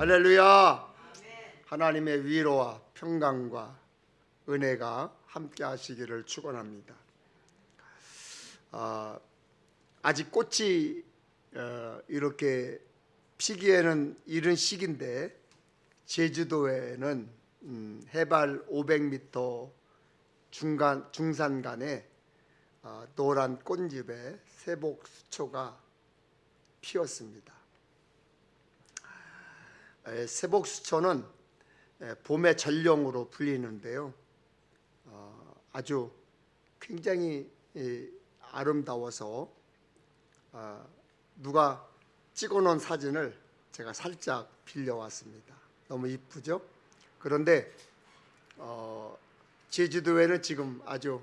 할렐루야. 하나님의 위로와 평강과 은혜가 함께 하시기를 축원합니다. 아직 꽃이 이렇게 피기에는 이른 시기인데 제주도에는 해발 500m 중산간에 노란 꽃잎에 세복수초가 피었습니다. 세복수초는 봄의 전령으로 불리는데요, 아주 굉장히 아름다워서 누가 찍어놓은 사진을 제가 살짝 빌려왔습니다. 너무 이쁘죠? 그런데 제주도에는 지금 아주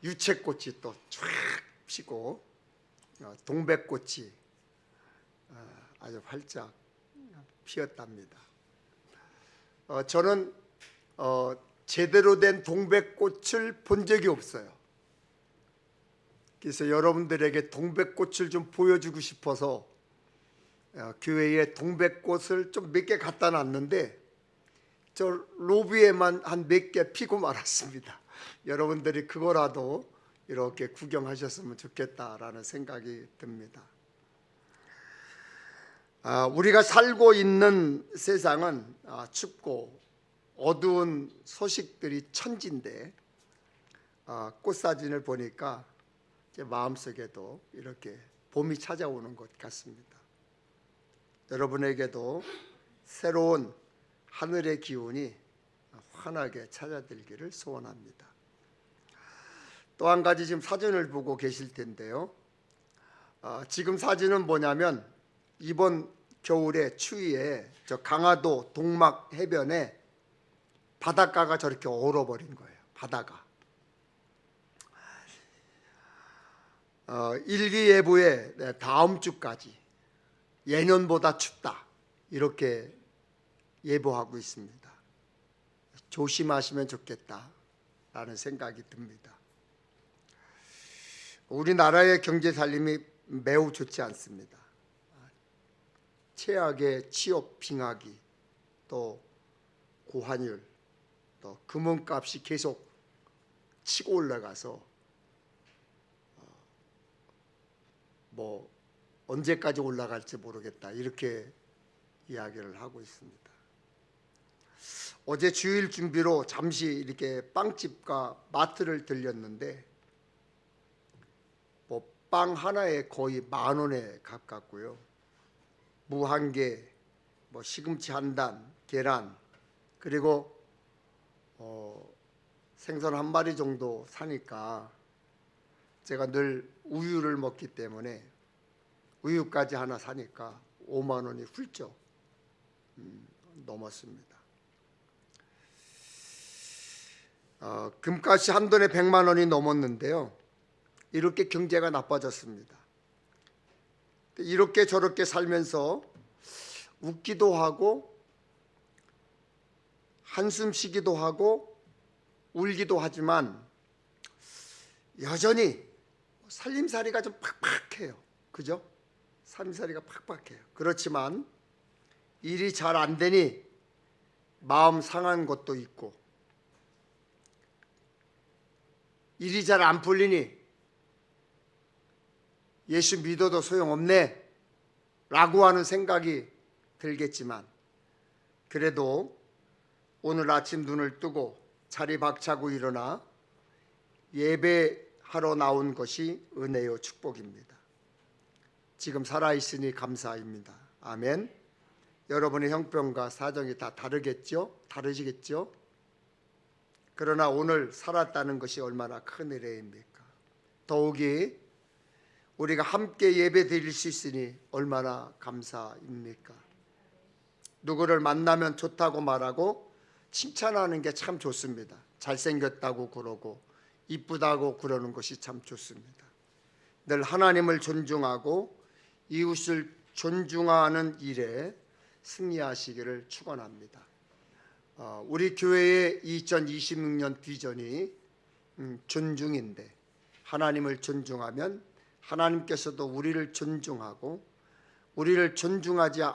유채꽃이 또 쫙 피고 동백꽃이 아주 활짝 피었답니다. 저는 제대로 된 동백꽃을 본 적이 없어요. 그래서 여러분들에게 동백꽃을 좀 보여주고 싶어서 교회에 동백꽃을 좀 몇 개 갖다 놨는데 저 로비에만 한 몇 개 피고 말았습니다. 여러분들이 그거라도 이렇게 구경하셨으면 좋겠다라는 생각이 듭니다. 우리가 살고 있는 세상은 춥고 어두운 소식들이 천지인데 꽃사진을 보니까 제 마음속에도 이렇게 봄이 찾아오는 것 같습니다. 여러분에게도 새로운 하늘의 기운이 환하게 찾아들기를 소원합니다. 또 한 가지 지금 사진을 보고 계실 텐데요, 지금 사진은 뭐냐면 이번 겨울에 추위에 저 강화도 동막 해변에 바닷가가 저렇게 얼어버린 거예요. 바다가 일기예보에 다음 주까지 예년보다 춥다 이렇게 예보하고 있습니다. 조심하시면 좋겠다라는 생각이 듭니다. 우리나라의 경제 살림이 매우 좋지 않습니다. 최악의 취업 빙하기, 또 고환율, 또 금은값이 계속 치고 올라가서 뭐 언제까지 올라갈지 모르겠다 이렇게 이야기를 하고 있습니다. 어제 주일 준비로 잠시 이렇게 빵집과 마트를 들렸는데 뭐 빵 하나에 거의 10,000원에 가깝고요, 무 한 개, 뭐 시금치 한 단, 계란, 그리고 생선 한 마리 정도 사니까 제가 늘 우유를 먹기 때문에 우유까지 하나 사니까 50,000원이 훌쩍 넘었습니다. 금값이 한 돈에 100,000원이 넘었는데요, 이렇게 경제가 나빠졌습니다. 이렇게 저렇게 살면서 웃기도 하고 한숨 쉬기도 하고 울기도 하지만 여전히 살림살이가 좀 팍팍해요. 그죠? 살림살이가 팍팍해요. 그렇지만 일이 잘 안 되니 마음 상한 것도 있고, 일이 잘 안 풀리니 예수 믿어도 소용없네 라고 하는 생각이 들겠지만, 그래도 오늘 아침 눈을 뜨고 자리 박차고 일어나 예배하러 나온 것이 은혜요 축복입니다. 지금 살아있으니 감사입니다. 아멘. 여러분의 형편과 사정이 다 다르시겠죠? 그러나 오늘 살았다는 것이 얼마나 큰 은혜입니까? 더욱이 우리가 함께 예배 드릴 수 있으니 얼마나 감사입니까? 누구를 만나면 좋다고 말하고 칭찬하는 게 참 좋습니다. 잘생겼다고 그러고 이쁘다고 그러는 것이 참 좋습니다. 늘 하나님을 존중하고 이웃을 존중하는 일에 승리하시기를 축원합니다. 우리 교회의 2026년 비전이 존중인데, 하나님을 존중하면 하나님께서도 우리를 존중하고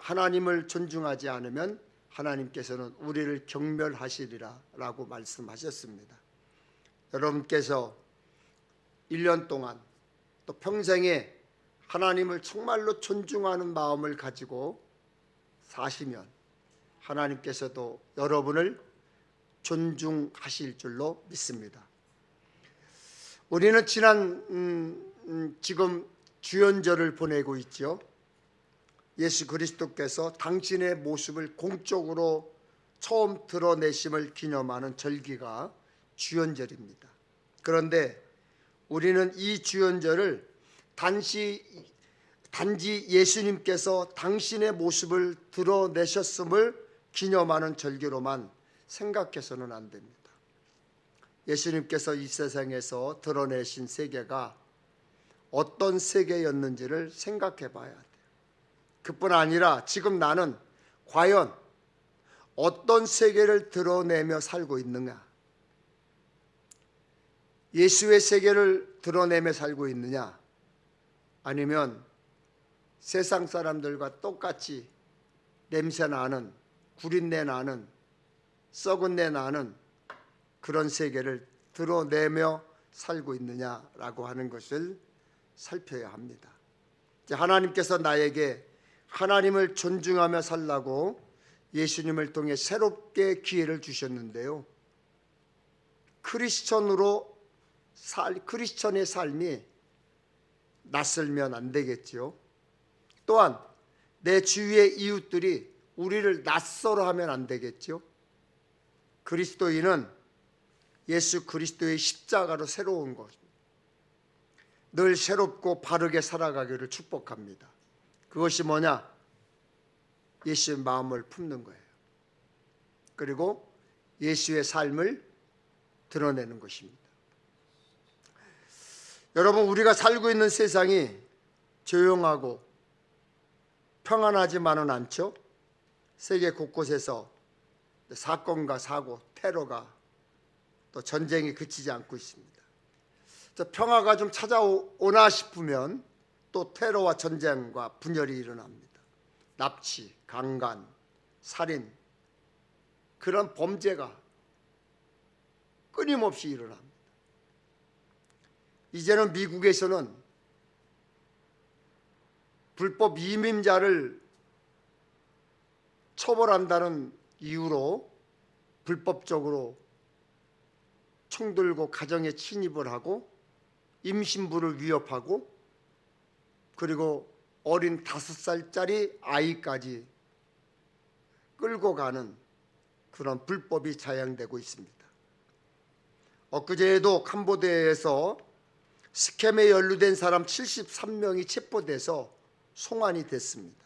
하나님을 존중하지 않으면 하나님께서는 우리를 경멸하시리라라고 말씀하셨습니다. 여러분께서 1년 동안 또 평생에 하나님을 정말로 존중하는 마음을 가지고 사시면 하나님께서도 여러분을 존중하실 줄로 믿습니다. 우리는 지금 주연절을 보내고 있죠. 예수 그리스도께서 당신의 모습을 공적으로 처음 드러내심을 기념하는 절기가 주연절입니다. 그런데 우리는 이 주연절을 단지 예수님께서 당신의 모습을 드러내셨음을 기념하는 절기로만 생각해서는 안 됩니다. 예수님께서 이 세상에서 드러내신 세계가 어떤 세계였는지를 생각해 봐야 돼요. 그뿐 아니라 지금 나는 과연 어떤 세계를 드러내며 살고 있느냐? 예수의 세계를 드러내며 살고 있느냐? 아니면 세상 사람들과 똑같이 냄새 나는, 구린내 나는, 썩은 내 나는 그런 세계를 드러내며 살고 있느냐라고 하는 것을 살펴야 합니다. 하나님께서 나에게 하나님을 존중하며 살라고 예수님을 통해 새롭게 기회를 주셨는데요. 크리스천의 삶이 낯설면 안 되겠죠. 또한 내 주위의 이웃들이 우리를 낯설어하면 안 되겠죠. 그리스도인은 예수 그리스도의 십자가로 새로운 것, 늘 새롭고 바르게 살아가기를 축복합니다. 그것이 뭐냐? 예수의 마음을 품는 거예요. 그리고 예수의 삶을 드러내는 것입니다. 여러분, 우리가 살고 있는 세상이 조용하고 평안하지만은 않죠. 세계 곳곳에서 사건과 사고, 테러가 또 전쟁이 그치지 않고 있습니다. 평화가 좀 찾아오나 싶으면 또 테러와 전쟁과 분열이 일어납니다. 납치, 강간, 살인, 그런 범죄가 끊임없이 일어납니다. 이제는 미국에서는 불법 이민자를 처벌한다는 이유로 불법적으로 총 들고 가정에 침입을 하고 임신부를 위협하고 그리고 어린 5살짜리 아이까지 끌고 가는 그런 불법이 자행되고 있습니다. 엊그제에도 캄보디아에서 스캠에 연루된 사람 73명이 체포돼서 송환이 됐습니다.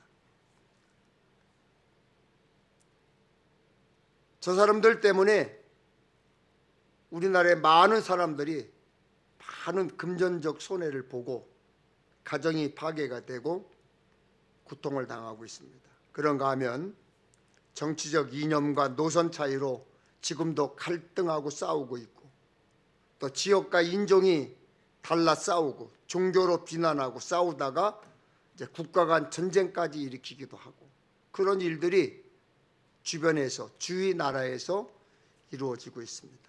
저 사람들 때문에 우리나라의 많은 사람들이 많은 금전적 손해를 보고 가정이 파괴가 되고 고통을 당하고 있습니다. 그런가 하면 정치적 이념과 노선 차이로 지금도 갈등하고 싸우고 있고 또 지역과 인종이 달라 싸우고 종교로 비난하고 싸우다가 이제 국가 간 전쟁까지 일으키기도 하고 그런 일들이 주변에서 주위 나라에서 이루어지고 있습니다.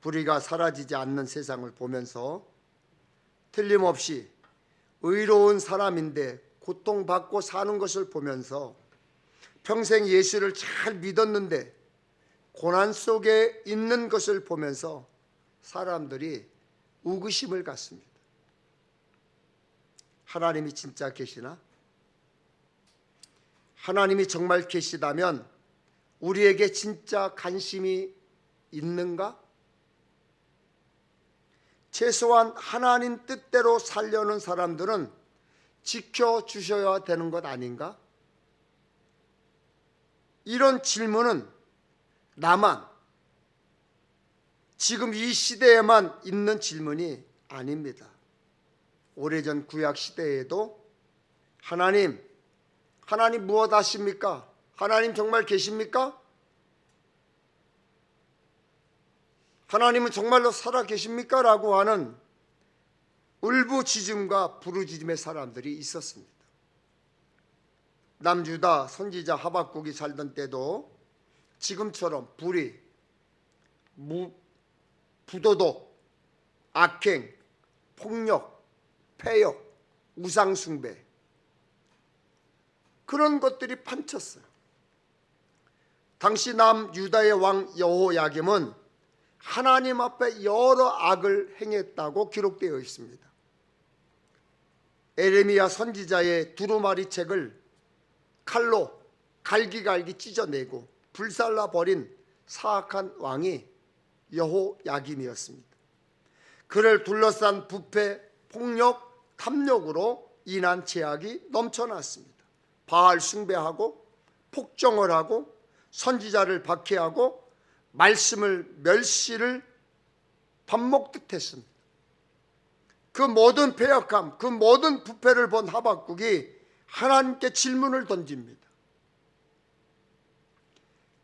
불의가 사라지지 않는 세상을 보면서 틀림없이 의로운 사람인데 고통받고 사는 것을 보면서 평생 예수를 잘 믿었는데 고난 속에 있는 것을 보면서 사람들이 의구심을 갖습니다. 하나님이 진짜 계시나? 하나님이 정말 계시다면 우리에게 진짜 관심이 있는가? 최소한 하나님 뜻대로 살려는 사람들은 지켜주셔야 되는 것 아닌가? 이런 질문은 나만 지금 이 시대에만 있는 질문이 아닙니다. 오래전 구약 시대에도 하나님 무엇 하십니까? 하나님 정말 계십니까? 하나님은 정말로 살아 계십니까? 라고 하는 울부짖음과 부르짖음의 사람들이 있었습니다. 남유다 선지자 하박국이 살던 때도 지금처럼 불의, 부도덕, 악행, 폭력, 폐역, 우상숭배 그런 것들이 판쳤어요. 당시 남유다의 왕 여호야김은 하나님 앞에 여러 악을 행했다고 기록되어 있습니다. 에레미야 선지자의 두루마리 책을 칼로 갈기갈기 찢어내고 불살라 버린 사악한 왕이 여호야김이었습니다. 그를 둘러싼 부패, 폭력, 탐욕으로 인한 죄악이 넘쳐났습니다. 바알 숭배하고 폭정을 하고 선지자를 박해하고 말씀을 멸시를 밥 먹듯 했습니다. 그 모든 패역함, 그 모든 부패를 본 하박국이 하나님께 질문을 던집니다.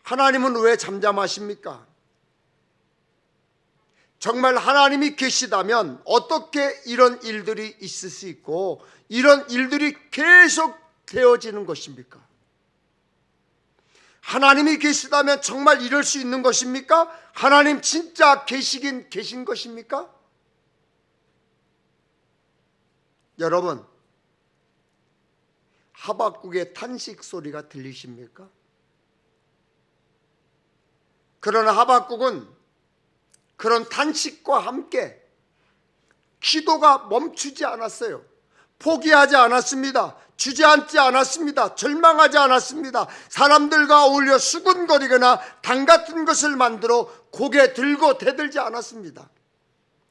하나님은 왜 잠잠하십니까? 정말 하나님이 계시다면 어떻게 이런 일들이 있을 수 있고 이런 일들이 계속 되어지는 것입니까? 하나님이 계시다면 정말 이럴 수 있는 것입니까? 하나님 진짜 계시긴 계신 것입니까? 여러분, 하박국의 탄식 소리가 들리십니까? 그러나 하박국은 그런 탄식과 함께 기도가 멈추지 않았어요. 포기하지 않았습니다. 주저앉지 않았습니다. 절망하지 않았습니다. 사람들과 어울려 수군거리거나 당 같은 것을 만들어 고개 들고 대들지 않았습니다.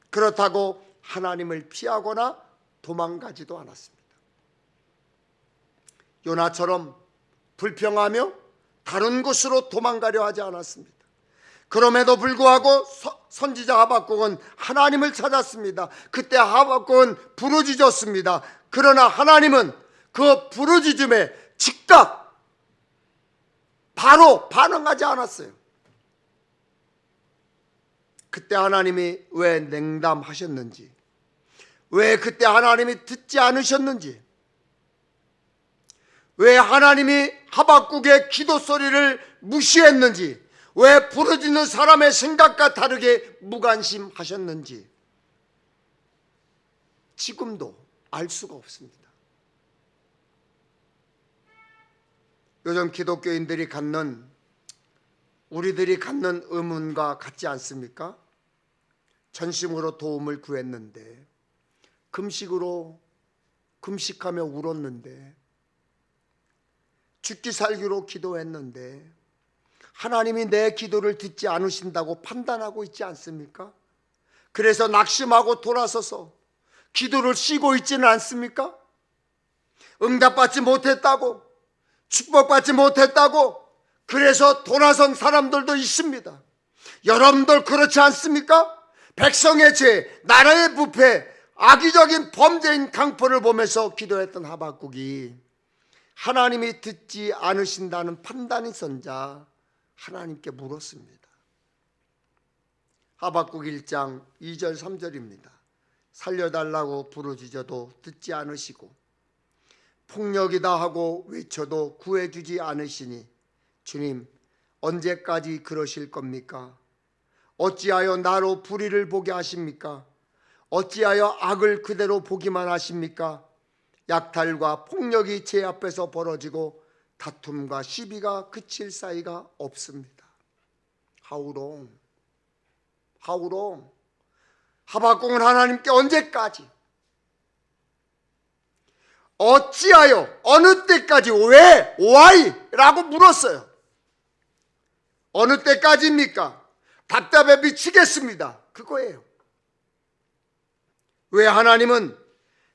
그렇다고 하나님을 피하거나 도망가지도 않았습니다. 요나처럼 불평하며 다른 곳으로 도망가려 하지 않았습니다. 그럼에도 불구하고 선지자 하박국은 하나님을 찾았습니다. 그때 하박국은 부르짖었습니다. 그러나 하나님은 그 부르짖음에 즉각 바로 반응하지 않았어요. 그때 하나님이 왜 냉담하셨는지, 왜 그때 하나님이 듣지 않으셨는지, 왜 하나님이 하박국의 기도 소리를 무시했는지, 왜 부르짖는 사람의 생각과 다르게 무관심하셨는지 지금도 알 수가 없습니다. 요즘 기독교인들이 갖는, 우리들이 갖는 의문과 같지 않습니까? 전심으로 도움을 구했는데, 금식하며 울었는데, 죽기 살기로 기도했는데 하나님이 내 기도를 듣지 않으신다고 판단하고 있지 않습니까? 그래서 낙심하고 돌아서서 기도를 쉬고 있지는 않습니까? 응답받지 못했다고, 축복받지 못했다고 그래서 돌아선 사람들도 있습니다. 여러분들 그렇지 않습니까? 백성의 죄, 나라의 부패, 악의적인 범죄인 강포를 보면서 기도했던 하박국이 하나님이 듣지 않으신다는 판단이 선자 하나님께 물었습니다. 하박국 1장 2절 3절입니다. 살려달라고 부르짖어도 듣지 않으시고 폭력이다 하고 외쳐도 구해주지 않으시니 주님 언제까지 그러실 겁니까? 어찌하여 나로 불의를 보게 하십니까? 어찌하여 악을 그대로 보기만 하십니까? 약탈과 폭력이 제 앞에서 벌어지고 다툼과 시비가 그칠 사이가 없습니다. 하우롱 하박국은 하나님께 언제까지, 어찌하여, 어느 때까지, 왜, why? 라고 물었어요. 어느 때까지입니까? 답답해 미치겠습니다. 그거예요. 왜 하나님은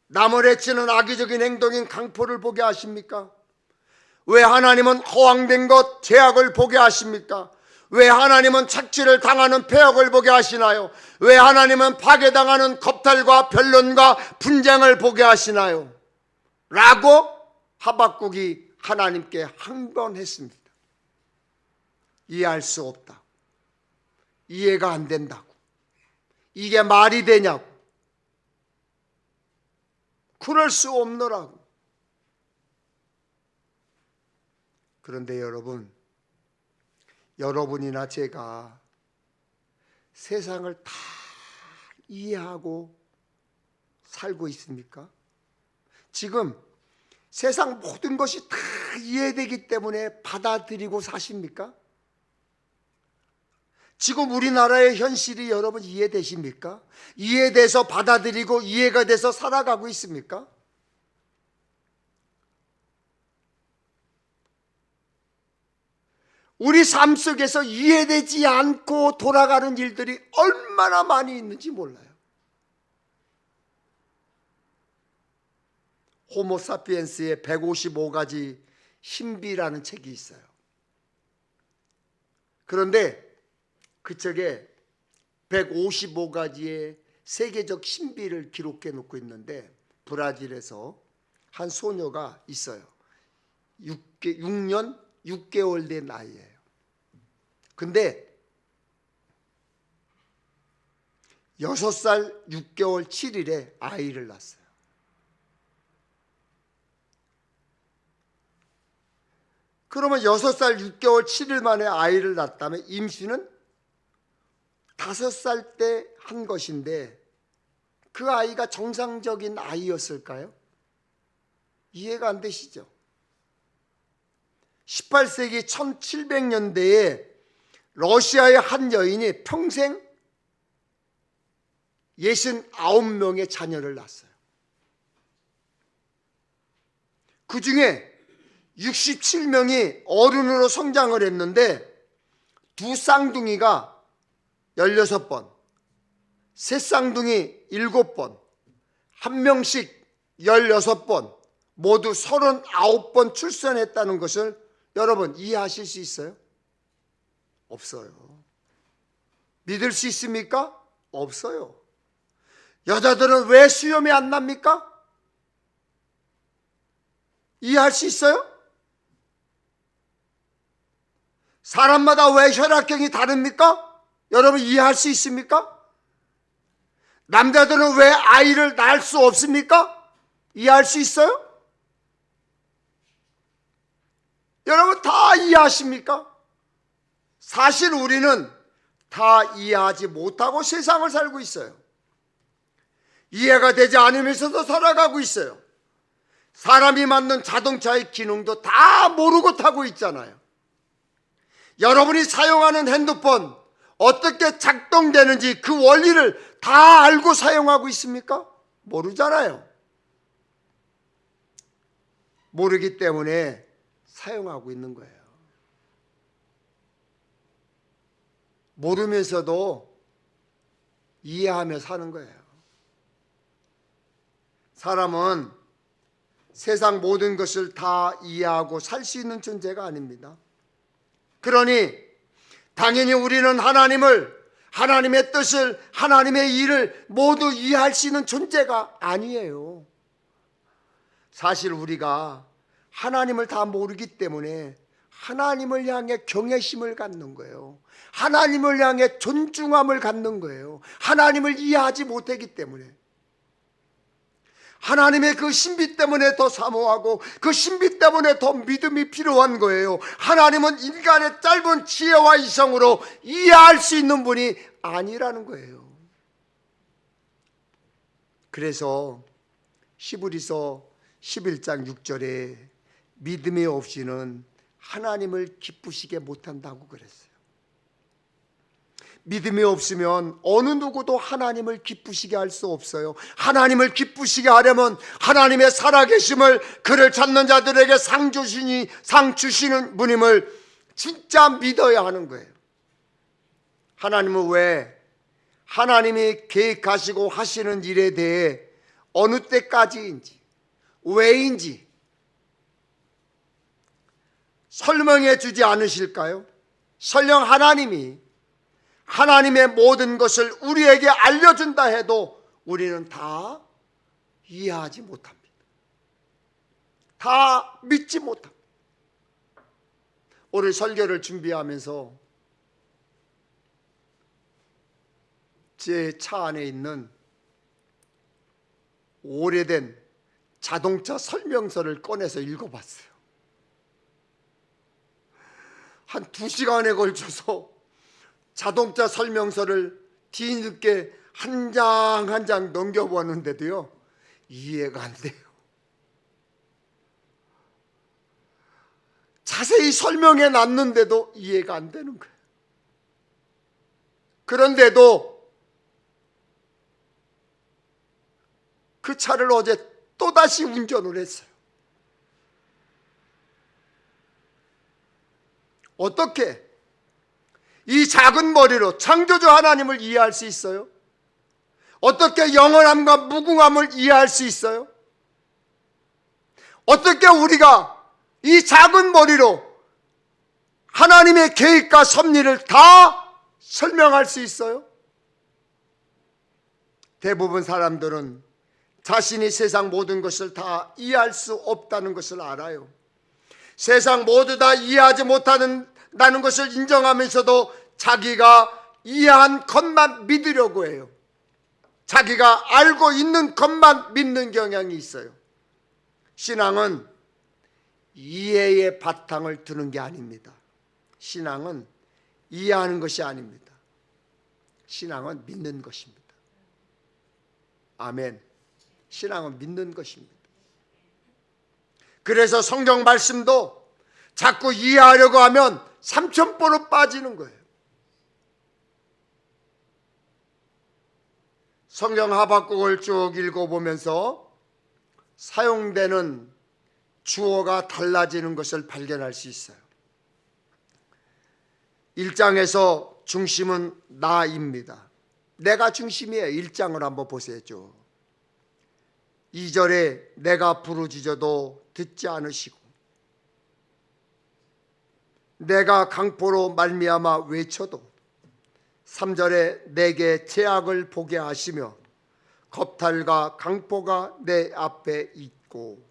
남을 해치는 악의적인 행동인 강포를 보게 하십니까? 왜 하나님은 허황된 것, 죄악을 보게 하십니까? 왜 하나님은 착취를 당하는 폐역을 보게 하시나요? 왜 하나님은 파괴당하는 겁탈과 변론과 분쟁을 보게 하시나요? 라고 하박국이 하나님께 항변했습니다. 이해할 수 없다. 이해가 안 된다고. 이게 말이 되냐고. 그럴 수 없노라고. 그런데 여러분이나 제가 세상을 다 이해하고 살고 있습니까? 지금 세상 모든 것이 다 이해되기 때문에 받아들이고 사십니까? 지금 우리나라의 현실이 여러분 이해되십니까? 이해돼서 받아들이고 이해가 돼서 살아가고 있습니까? 우리 삶 속에서 이해되지 않고 돌아가는 일들이 얼마나 많이 있는지 몰라요. 호모사피엔스의 155가지 신비라는 책이 있어요. 그런데 그 책에 155가지의 세계적 신비를 기록해 놓고 있는데, 브라질에서 한 소녀가 있어요. 6년 6개월 된 아이예요. 근데 6살 6개월 7일에 아이를 낳았어요. 그러면 6살 6개월 7일 만에 아이를 낳았다면 임신은 5살 때 한 것인데 그 아이가 정상적인 아이였을까요? 이해가 안 되시죠? 18세기 1700년대에 러시아의 한 여인이 평생 69명의 자녀를 낳았어요. 그 중에 67명이 어른으로 성장을 했는데 두 쌍둥이가 16번, 세 쌍둥이 7번, 한 명씩 16번, 모두 39번 출산했다는 것을 여러분 이해하실 수 있어요? 없어요. 믿을 수 있습니까? 없어요. 여자들은 왜 수염이 안 납니까? 이해할 수 있어요? 사람마다 왜 혈액형이 다릅니까? 여러분 이해할 수 있습니까? 남자들은 왜 아이를 낳을 수 없습니까? 이해할 수 있어요? 여러분 다 이해하십니까? 사실 우리는 다 이해하지 못하고 세상을 살고 있어요. 이해가 되지 않으면서도 살아가고 있어요. 사람이 만든 자동차의 기능도 다 모르고 타고 있잖아요. 여러분이 사용하는 핸드폰 어떻게 작동되는지 그 원리를 다 알고 사용하고 있습니까? 모르잖아요. 모르기 때문에 사용하고 있는 거예요. 모르면서도 이해하며 사는 거예요. 사람은 세상 모든 것을 다 이해하고 살 수 있는 존재가 아닙니다. 그러니 당연히 우리는 하나님의 뜻을, 하나님의 일을 모두 이해할 수 있는 존재가 아니에요. 사실 우리가 하나님을 다 모르기 때문에 하나님을 향해 경외심을 갖는 거예요. 하나님을 향해 존중함을 갖는 거예요. 하나님을 이해하지 못하기 때문에. 하나님의 그 신비 때문에 더 사모하고 그 신비 때문에 더 믿음이 필요한 거예요. 하나님은 인간의 짧은 지혜와 이성으로 이해할 수 있는 분이 아니라는 거예요. 그래서 히브리서 11장 6절에 믿음이 없이는 하나님을 기쁘시게 못한다고 그랬어요. 믿음이 없으면 어느 누구도 하나님을 기쁘시게 할 수 없어요. 하나님을 기쁘시게 하려면 하나님의 살아계심을, 그를 찾는 자들에게 상 주시는 분임을 진짜 믿어야 하는 거예요. 하나님은 왜 하나님이 계획하시고 하시는 일에 대해 어느 때까지인지, 왜인지 설명해 주지 않으실까요? 설령 하나님이 하나님의 모든 것을 우리에게 알려준다 해도 우리는 다 이해하지 못합니다. 다 믿지 못합니다. 오늘 설교를 준비하면서 제 차 안에 있는 오래된 자동차 설명서를 꺼내서 읽어봤어요. 한 2시간에 걸쳐서 자동차 설명서를 뒤늦게 한 장 한 장 넘겨보았는데도요, 이해가 안 돼요. 자세히 설명해 놨는데도 이해가 안 되는 거예요. 그런데도 그 차를 어제 또다시 운전을 했어요. 어떻게 이 작은 머리로 창조주 하나님을 이해할 수 있어요? 어떻게 영원함과 무궁함을 이해할 수 있어요? 어떻게 우리가 이 작은 머리로 하나님의 계획과 섭리를 다 설명할 수 있어요? 대부분 사람들은 자신이 세상 모든 것을 다 이해할 수 없다는 것을 알아요. 세상 모두 다 이해하지 못한다는 것을 인정하면서도 자기가 이해한 것만 믿으려고 해요. 자기가 알고 있는 것만 믿는 경향이 있어요. 신앙은 이해의 바탕을 두는 게 아닙니다. 신앙은 이해하는 것이 아닙니다. 신앙은 믿는 것입니다. 아멘. 신앙은 믿는 것입니다. 그래서 성경 말씀도 자꾸 이해하려고 하면 삼천포로 빠지는 거예요. 성경 하박국을 쭉 읽어보면서 사용되는 주어가 달라지는 것을 발견할 수 있어요. 1장에서 중심은 나입니다. 내가 중심이에요. 1장을 한번 보세요. 2절에 내가 부르짖어도 듣지 않으시고 내가 강포로 말미암아 외쳐도 3절에 내게 죄악을 보게 하시며 겁탈과 강포가 내 앞에 있고.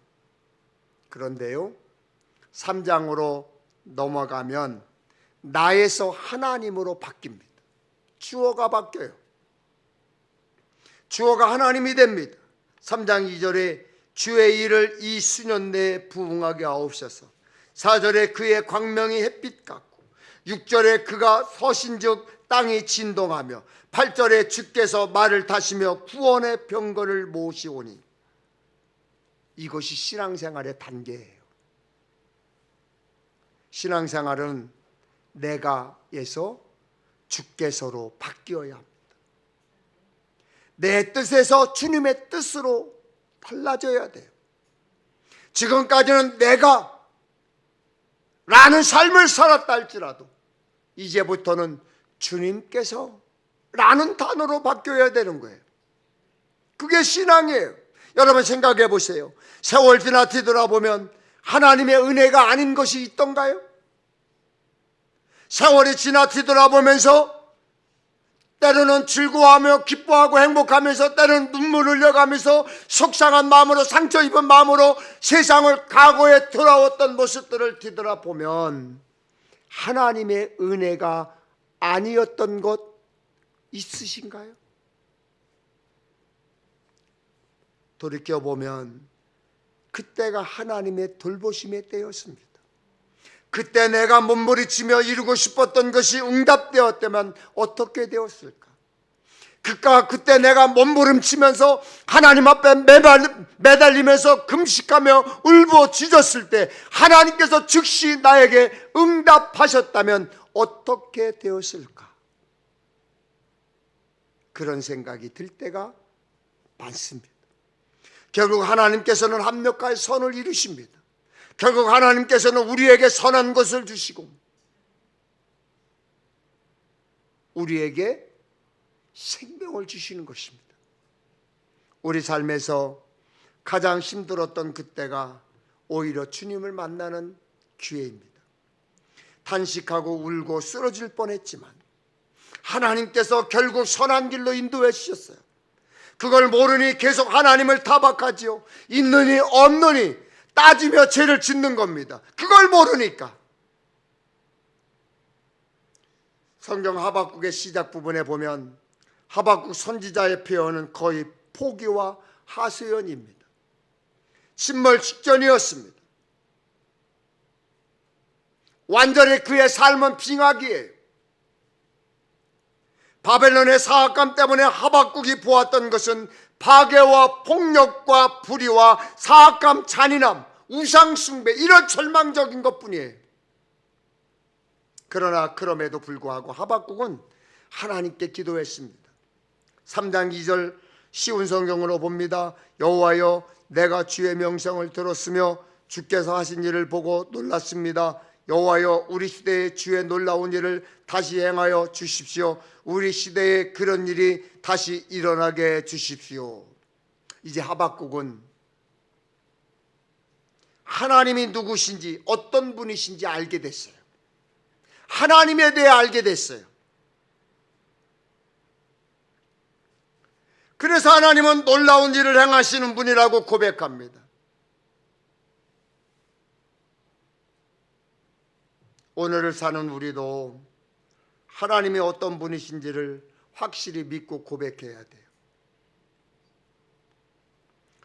그런데요, 3장으로 넘어가면 나에서 하나님으로 바뀝니다. 주어가 바뀌어요. 주어가 하나님이 됩니다. 3장 2절에 주의 일을 이 수년 내에 부응하게 하옵소서. 4절에 그의 광명이 햇빛 같고 6절에 그가 서신즉 땅이 진동하며 8절에 주께서 말을 타시며 구원의 병거를 모시오니. 이것이 신앙생활의 단계예요. 신앙생활은 내가에서 주께서로 바뀌어야 합니다. 내 뜻에서 주님의 뜻으로 달라져야 돼요. 지금까지는 내가 라는 삶을 살았다 할지라도 이제부터는 주님께서 라는 단어로 바뀌어야 되는 거예요. 그게 신앙이에요. 여러분 생각해 보세요. 세월 지나 뒤돌아보면 하나님의 은혜가 아닌 것이 있던가요? 세월이 지나 뒤돌아보면서 때로는 즐거워하며 기뻐하고 행복하면서 때로는 눈물 흘려가면서 속상한 마음으로 상처 입은 마음으로 세상을 과거에 돌아왔던 모습들을 뒤돌아보면 하나님의 은혜가 아니었던 것 있으신가요? 돌이켜보면 그때가 하나님의 돌보심의 때였습니다. 그때 내가 몸부리치며 이루고 싶었던 것이 응답되었다면 어떻게 되었을까? 그때 내가 몸부림치면서 하나님 앞에 매달리면서 금식하며 울부짖었을 때 하나님께서 즉시 나에게 응답하셨다면 어떻게 되었을까? 그런 생각이 들 때가 많습니다. 결국 하나님께서는 합력하여 선을 이루십니다. 결국 하나님께서는 우리에게 선한 것을 주시고 우리에게 생명을 주시는 것입니다. 우리 삶에서 가장 힘들었던 그때가 오히려 주님을 만나는 기회입니다. 탄식하고 울고 쓰러질 뻔했지만 하나님께서 결국 선한 길로 인도해 주셨어요. 그걸 모르니 계속 하나님을 타박하지요. 있느니 없느니 따지며 죄를 짓는 겁니다. 그걸 모르니까. 성경 하박국의 시작 부분에 보면 하박국 선지자의 표현은 거의 포기와 하소연입니다. 침몰 직전이었습니다. 완전히 그의 삶은 빙하기예요. 바벨론의 사악감 때문에 하박국이 보았던 것은 파괴와 폭력과 불의와 사악감, 잔인함, 우상숭배, 이런 절망적인 것뿐이에요. 그러나 그럼에도 불구하고 하박국은 하나님께 기도했습니다. 3장 2절 쉬운 성경으로 봅니다. 여호와여, 내가 주의 명성을 들었으며 주께서 하신 일을 보고 놀랐습니다. 여호와여, 우리 시대에 주의 놀라운 일을 다시 행하여 주십시오. 우리 시대에 그런 일이 다시 일어나게 해 주십시오. 이제 하박국은 하나님이 누구신지, 어떤 분이신지 알게 됐어요. 하나님에 대해 알게 됐어요. 그래서 하나님은 놀라운 일을 행하시는 분이라고 고백합니다. 오늘을 사는 우리도 하나님이 어떤 분이신지를 확실히 믿고 고백해야 돼요.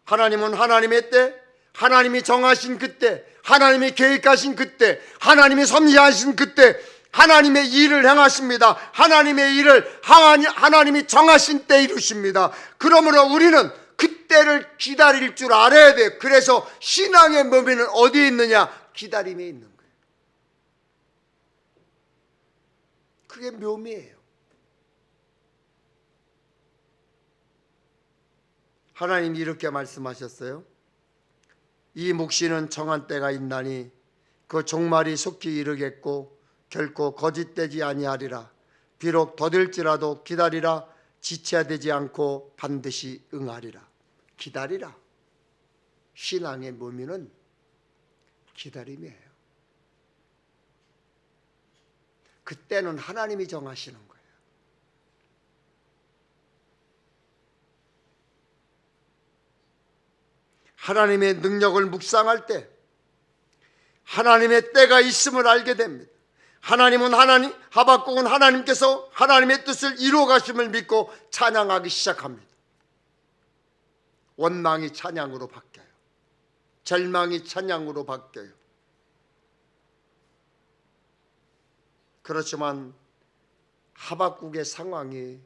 하나님은 하나님의 때, 하나님이 정하신 그때, 하나님이 계획하신 그때, 하나님이 섭리하신 그때 하나님의 일을 행하십니다. 하나님의 일을 하나님이 정하신 때 이루십니다. 그러므로 우리는 그때를 기다릴 줄 알아야 돼요. 그래서 신앙의 묘미는 어디에 있느냐? 기다림에 있는 거예요. 그게 묘미예요. 하나님이 이렇게 말씀하셨어요. 이 묵시는 정한 때가 있나니 그 종말이 속히 이르겠고 결코 거짓되지 아니하리라. 비록 더딜지라도 기다리라. 지체되지 않고 반드시 응하리라. 기다리라. 신앙의 묘미는 기다림이에요. 그때는 하나님이 정하시는 거예요. 하나님의 능력을 묵상할 때 하나님의 때가 있음을 알게 됩니다. 하박국은 하나님께서 하나님의 뜻을 이루어 가심을 믿고 찬양하기 시작합니다. 원망이 찬양으로 바뀌어요. 절망이 찬양으로 바뀌어요. 그렇지만 하박국의 상황이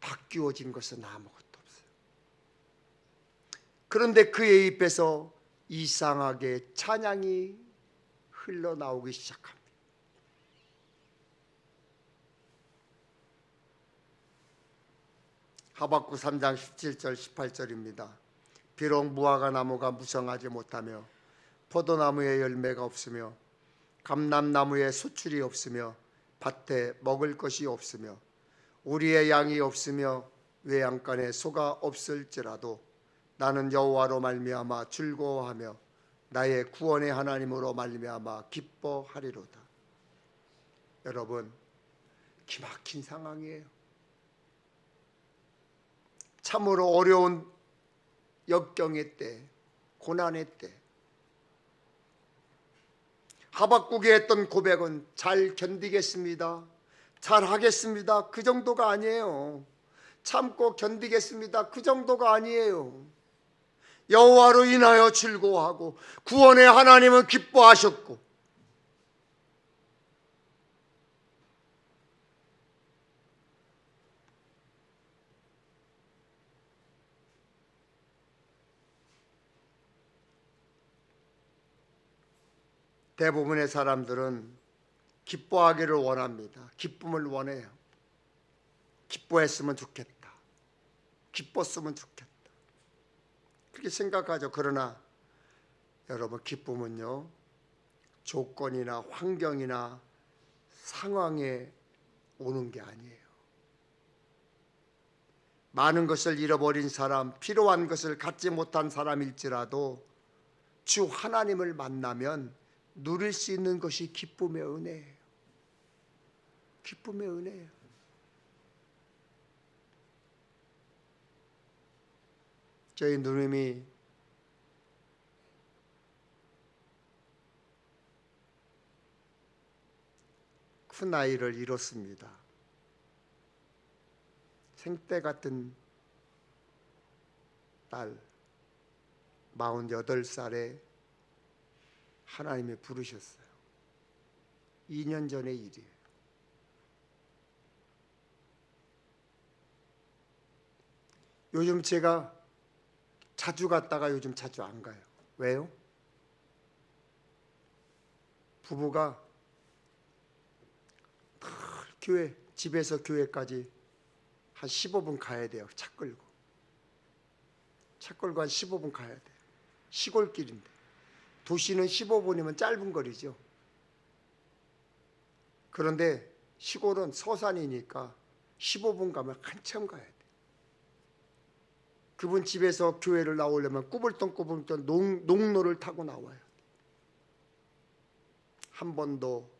바뀌어진 것은 아무것도 없어요. 그런데 그의 입에서 이상하게 찬양이 흘러나오기 시작합니다. 하박국 3장 17절 18절입니다. 비록 무화과 나무가 무성하지 못하며 포도나무에 열매가 없으며 감람나무에 수출이 없으며 밭에 먹을 것이 없으며 우리의 양이 없으며 외양간에 소가 없을지라도 나는 여호와로 말미암아 즐거워하며 나의 구원의 하나님으로 말미암아 기뻐하리로다. 여러분, 기막힌 상황이에요. 참으로 어려운 역경의 때, 고난의 때 하박국이 했던 고백은 잘 견디겠습니다, 잘 하겠습니다, 그 정도가 아니에요. 참고 견디겠습니다, 그 정도가 아니에요. 여호와로 인하여 즐거워하고 구원의 하나님은 기뻐하셨고 대부분의 사람들은 기뻐하기를 원합니다. 기쁨을 원해요. 기뻐했으면 좋겠다. 기뻤으면 좋겠다. 그렇게 생각하죠. 그러나 여러분, 기쁨은요, 조건이나 환경이나 상황에 오는 게 아니에요. 많은 것을 잃어버린 사람, 필요한 것을 갖지 못한 사람일지라도 주 하나님을 만나면 누릴 수 있는 것이 기쁨의 은혜예요. 기쁨의 은혜예요. 저희 누님이 큰 아이를 잃었습니다. 생때 같은 딸 48살에 하나님이 부르셨어요. 2년 전의 일이에요. 요즘 제가 자주 갔다가 요즘 자주 안 가요. 왜요? 부부가 집에서 교회까지 한 15분 가야 돼요. 차 끌고 한 15분 가야 돼요. 시골길인데 도시는 15분이면 짧은 거리죠. 그런데 시골은 서산이니까 15분 가면 한참 가야 돼요. 그분 집에서 교회를 나오려면 꾸불덩꾸불덩 농로를 타고 나와요. 한 번도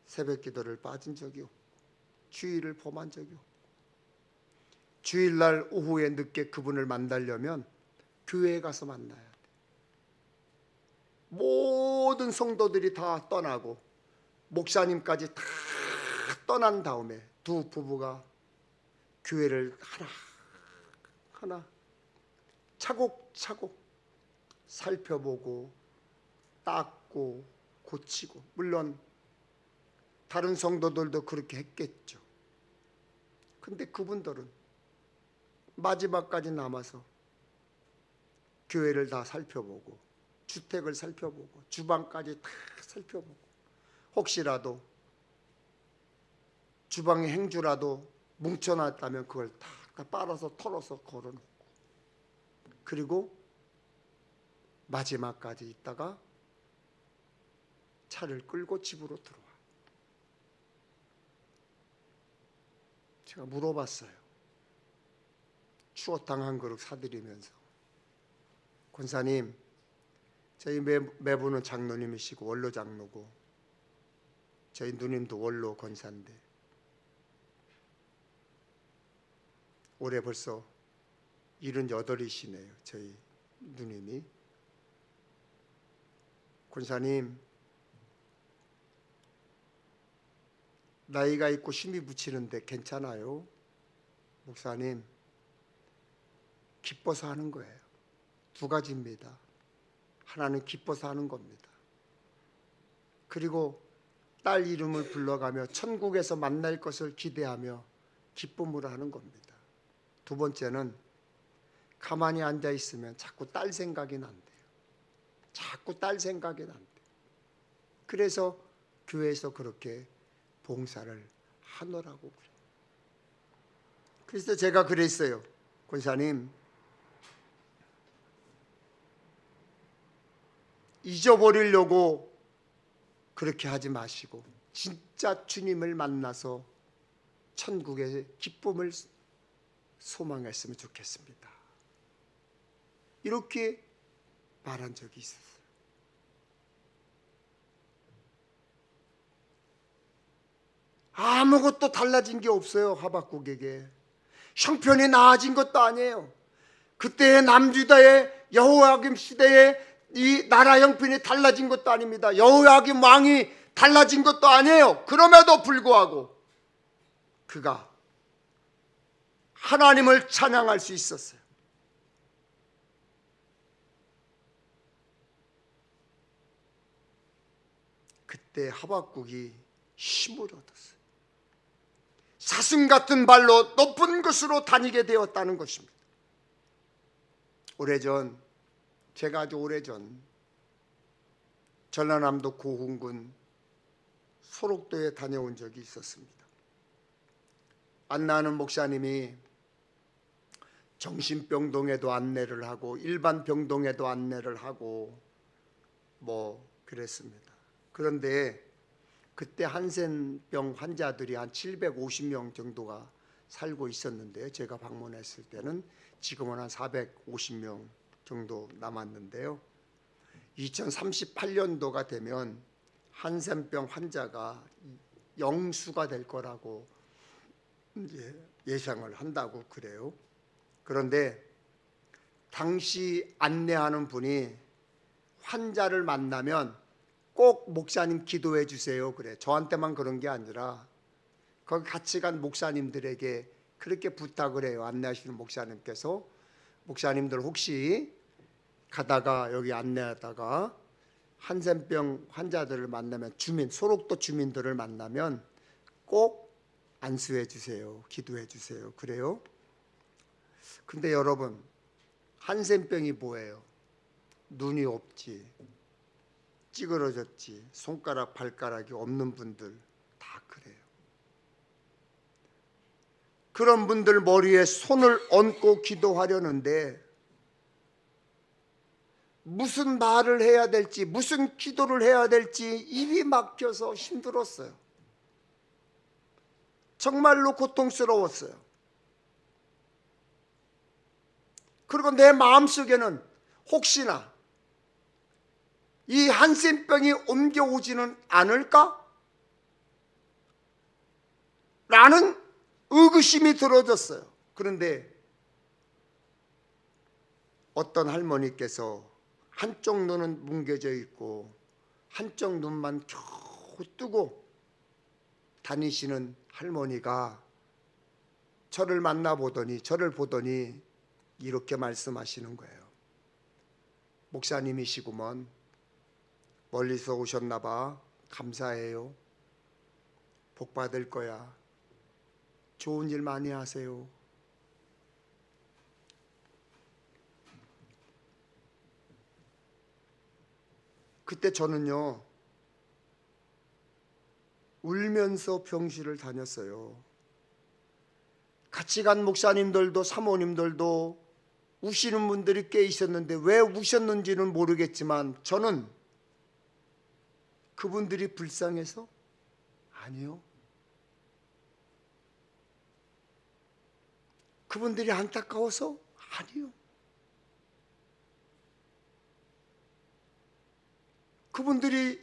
새벽 기도를 빠진 적이 없고 주일을 범한 적이 없고, 주일날 오후에 늦게 그분을 만나려면 교회에 가서 만나야 돼. 모든 성도들이 다 떠나고 목사님까지 다 떠난 다음에 두 부부가 교회를 하나 차곡차곡 살펴보고 닦고 고치고, 물론 다른 성도들도 그렇게 했겠죠. 근데 그분들은 마지막까지 남아서 교회를 다 살펴보고 주택을 살펴보고 주방까지 다 살펴보고, 혹시라도 주방의 행주라도 뭉쳐놨다면 그걸 다 빨아서 털어서 걸어놓고, 그리고 마지막까지 있다가 차를 끌고 집으로 들어와. 제가 물어봤어요. 추어탕 한 그릇 사드리면서, 권사님, 저희 매부는 장로님이시고 원로 장로고 저희 누님도 원로 권사인데 올해 벌써 78이시네요. 저희 누님이. 권사님, 나이가 있고 힘이 붙이는데 괜찮아요? 목사님, 기뻐서 하는 거예요. 두 가지입니다. 하나는 기뻐서 하는 겁니다. 그리고 딸 이름을 불러가며 천국에서 만날 것을 기대하며 기쁨으로 하는 겁니다. 두 번째는 가만히 앉아 있으면 자꾸 딸 생각이 난대요. 자꾸 딸 생각이 난대요. 그래서 교회에서 그렇게 봉사를 하노라고 그래요. 그래서 제가 그랬어요. 권사님, 잊어버리려고 그렇게 하지 마시고 진짜 주님을 만나서 천국의 기쁨을 소망했으면 좋겠습니다. 이렇게 말한 적이 있었어요. 아무것도 달라진 게 없어요. 하박국에게 형편이 나아진 것도 아니에요. 그때의 남유다의 여호야김 시대에 이 나라 형편이 달라진 것도 아닙니다. 여호야김 왕이 달라진 것도 아니에요. 그럼에도 불구하고 그가 하나님을 찬양할 수 있었어요. 그때 하박국이 힘을 얻었어요. 사슴 같은 발로 높은 곳으로 다니게 되었다는 것입니다. 오래전, 제가 아주 오래전 전라남도 고흥군 소록도에 다녀온 적이 있었습니다. 안내하는 목사님이 정신병동에도 안내를 하고 일반 병동에도 안내를 하고 뭐 그랬습니다. 그런데 그때 한센병 환자들이 한 750명 정도가 살고 있었는데요. 제가 방문했을 때는 지금은 한 450명 정도 남았는데요. 2038년도가 되면 한센병 환자가 영수가 될 거라고 이제 예상을 한다고 그래요. 그런데 당시 안내하는 분이 환자를 만나면 꼭 목사님 기도해 주세요 그래. 저한테만 그런 게 아니라 거기 같이 간 목사님들에게 그렇게 부탁을 해요. 안내하시는 목사님께서, 목사님들 혹시 가다가 여기 안내하다가 한센병 환자들을 만나면 소록도 주민들을 만나면 꼭 안수해 주세요. 기도해 주세요. 그래요? 근데 여러분, 한센병이 뭐예요? 눈이 없지, 찌그러졌지, 손가락 발가락이 없는 분들 다 그래요. 그런 분들 머리에 손을 얹고 기도하려는데 무슨 말을 해야 될지, 무슨 기도를 해야 될지 입이 막혀서 힘들었어요. 정말로 고통스러웠어요. 그리고 내 마음속에는 혹시나 이 한센병이 옮겨오지는 않을까? 라는 의구심이 들어졌어요. 그런데 어떤 할머니께서 한쪽 눈은 뭉개져 있고 한쪽 눈만 겨우 뜨고 다니시는 할머니가 저를 보더니 이렇게 말씀하시는 거예요. 목사님이시구먼. 멀리서 오셨나 봐. 감사해요. 복 받을 거야. 좋은 일 많이 하세요. 그때 저는요, 울면서 병실을 다녔어요. 같이 간 목사님들도 사모님들도 우시는 분들이 꽤 있었는데 왜 우셨는지는 모르겠지만 저는 그분들이 불쌍해서? 아니요. 그분들이 안타까워서? 아니요. 그분들이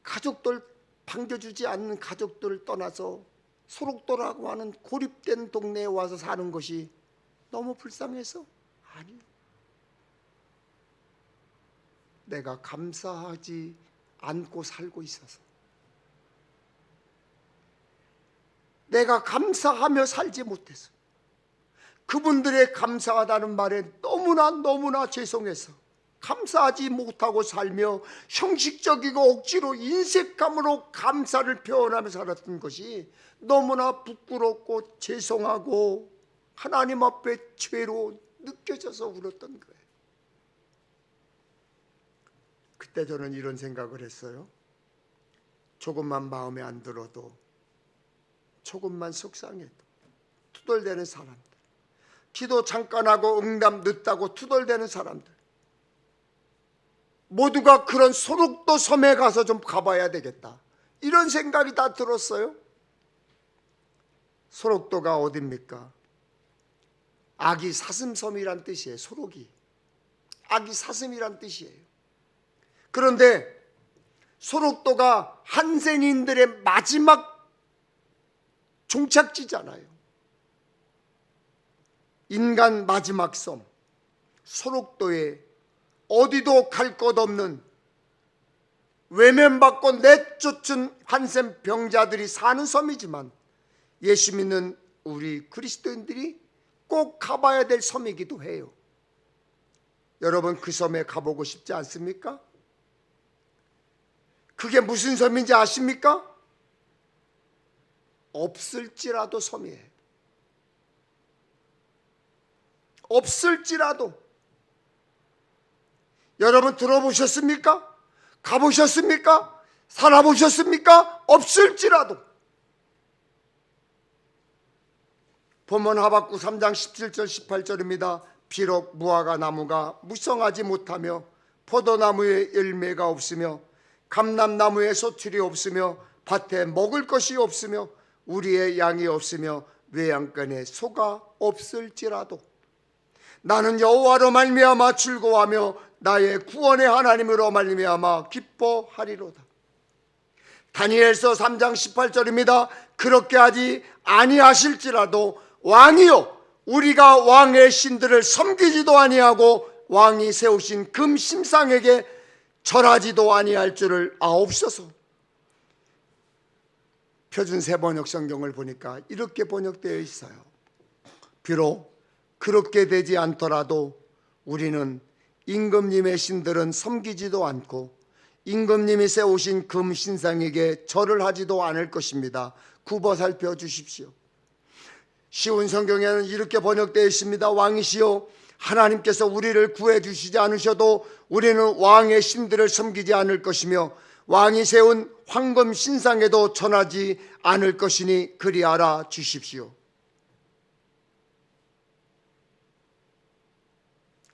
가족들 반겨주지 않는 가족들을 떠나서 소록도라고 하는 고립된 동네에 와서 사는 것이 너무 불쌍해서? 아니요. 내가 감사하지 않고 살고 있어서, 내가 감사하며 살지 못해서, 그분들의 감사하다는 말에 너무나 죄송해서 감사하지 못하고 살며 형식적이고 억지로 인색감으로 감사를 표현하며 살았던 것이 너무나 부끄럽고 죄송하고 하나님 앞에 죄로 느껴져서 울었던 거예요. 그때 저는 이런 생각을 했어요. 조금만 마음에 안 들어도, 조금만 속상해도 투덜대는 사람들, 기도 잠깐 하고 응답 늦다고 투덜대는 사람들, 모두가 그런 소록도 섬에 가서 좀 가봐야 되겠다, 이런 생각이 다 들었어요. 소록도가 어딥니까? 아기 사슴섬이란 뜻이에요. 소록이 아기 사슴이란 뜻이에요. 그런데 소록도가 한센인들의 마지막 종착지잖아요. 인간 마지막 섬 소록도에 어디도 갈 것 없는 외면받고 내쫓은 한센 병자들이 사는 섬이지만 예수 믿는 우리 그리스도인들이 꼭 가봐야 될 섬이기도 해요. 여러분, 그 섬에 가보고 싶지 않습니까? 그게 무슨 섬인지 아십니까? 없을지라도 섬이에요. 없을지라도. 여러분 들어보셨습니까? 가보셨습니까? 살아보셨습니까? 없을지라도. 본문 하박국 3장 17절 18절입니다. 비록 무화과 나무가 무성하지 못하며 포도나무에 열매가 없으며 감람나무에 소출이 없으며 밭에 먹을 것이 없으며 우리의 양이 없으며 외양간에 소가 없을지라도 나는 여호와로 말미암아 즐거워하며 나의 구원의 하나님으로 말미암아 기뻐하리로다. 다니엘서 3장 18절입니다. 그렇게 하지 아니하실지라도 왕이요 우리가 왕의 신들을 섬기지도 아니하고 왕이 세우신 금 심상에게 절하지도 아니할 줄을 아옵소서. 표준세 번역 성경을 보니까 이렇게 번역되어 있어요. 비록 그렇게 되지 않더라도 우리는 임금님의 신들은 섬기지도 않고 임금님이 세우신 금 신상에게 절을 하지도 않을 것입니다. 굽어 살펴 주십시오. 쉬운 성경에는 이렇게 번역되어 있습니다. 왕이시여, 하나님께서 우리를 구해 주시지 않으셔도 우리는 왕의 신들을 섬기지 않을 것이며 왕이 세운 황금 신상에도 전하지 않을 것이니 그리 알아 주십시오.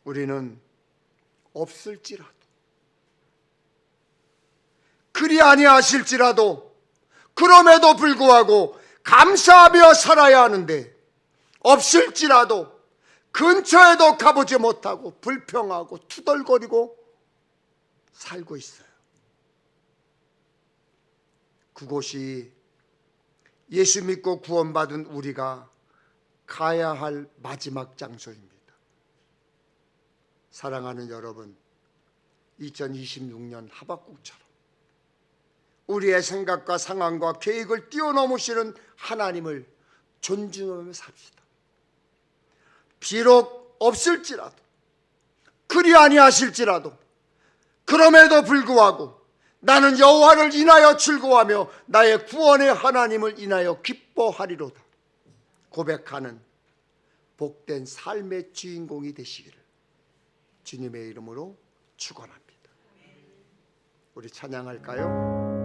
우리는 없을지라도, 그리 아니하실지라도, 그럼에도 불구하고 감사하며 살아야 하는데, 없을지라도 근처에도 가보지 못하고 불평하고 투덜거리고 살고 있어요. 그곳이 예수 믿고 구원받은 우리가 가야 할 마지막 장소입니다. 사랑하는 여러분, 2026년 하박국처럼 우리의 생각과 상황과 계획을 뛰어넘으시는 하나님을 존중하며 삽시다. 비록 없을지라도, 그리 아니하실지라도, 그럼에도 불구하고 나는 여호와를 인하여 즐거워하며 나의 구원의 하나님을 인하여 기뻐하리로다 고백하는 복된 삶의 주인공이 되시기를 주님의 이름으로 축원합니다. 우리 찬양할까요?